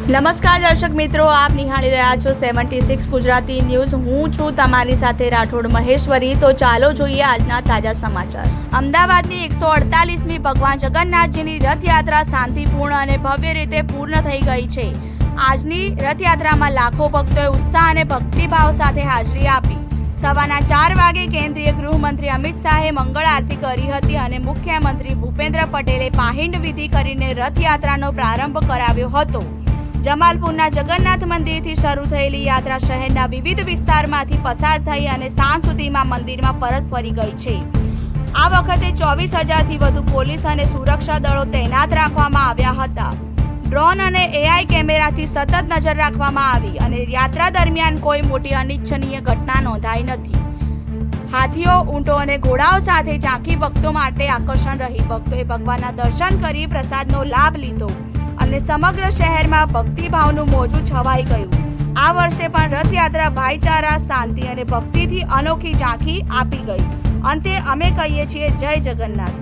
નમસ્કાર દર્શક મિત્રો, આપ નિહાળી રહ્યા છો 76 ગુજરાતી ન્યૂઝ। હું છું તમારી સાથે રાઠોડ મહેશ્વરી। તો ચાલો જોઈએ આજના તાજા સમાચાર। અમદાવાદની 148મી ભગવાન જગન્નાથજીની રથયાત્રા શાંતિપૂર્ણ અને ભવ્ય રીતે પૂર્ણ થઈ ગઈ છે। આજની રથયાત્રામાં લાખો ભક્તોએ ઉત્સાહ અને ભક્તિભાવ સાથે હાજરી આપી। સવારના 4 વાગે કેન્દ્રીય ગૃહમંત્રી અમિત શાહે મંગળ આરતી કરી હતી અને મુખ્યમંત્રી ભૂપેન્દ્ર પટેલે પાહિંડ વિધિ કરીને રથયાત્રાનો પ્રારંભ કરાવ્યો હતો। જમાલપુરના જગન્નાથ મંદિરથી શરૂ થયેલી યાત્રા શહેરના વિવિધ વિસ્તારમાંથી પસાર થઈ અને સાંજ સુધીમાં મંદિરમાં પરત ફરી ગઈ છે। આ વખતે 24,000થી વધુ પોલીસ અને સુરક્ષા દળો તૈનાત રાખવામાં આવ્યા હતા। ડ્રોન અને AI કેમેરાથી સતત નજર રાખવામાં આવી અને યાત્રા દરમિયાન કોઈ મોટી અનિચ્છનીય ઘટના નોંધાઈ નથી। હાથીઓ, ઊંટો અને ઘોડાઓ સાથે ઝાંખી ભક્તો માટે આકર્ષણ રહી। ભક્તોએ ભગવાનના દર્શન કરી પ્રસાદનો લાભ લીધો અને સમગ્ર શહેરમાં ભક્તિભાવનું મોજું છવાઈ ગયું। આ વર્ષે પણ રથયાત્રા ભાઈચારા, શાંતિ અને ભક્તિથી અનોખી ઝાંખી આપી ગઈ। અંતે અમે કહીએ છીએ જય જગન્નાથ।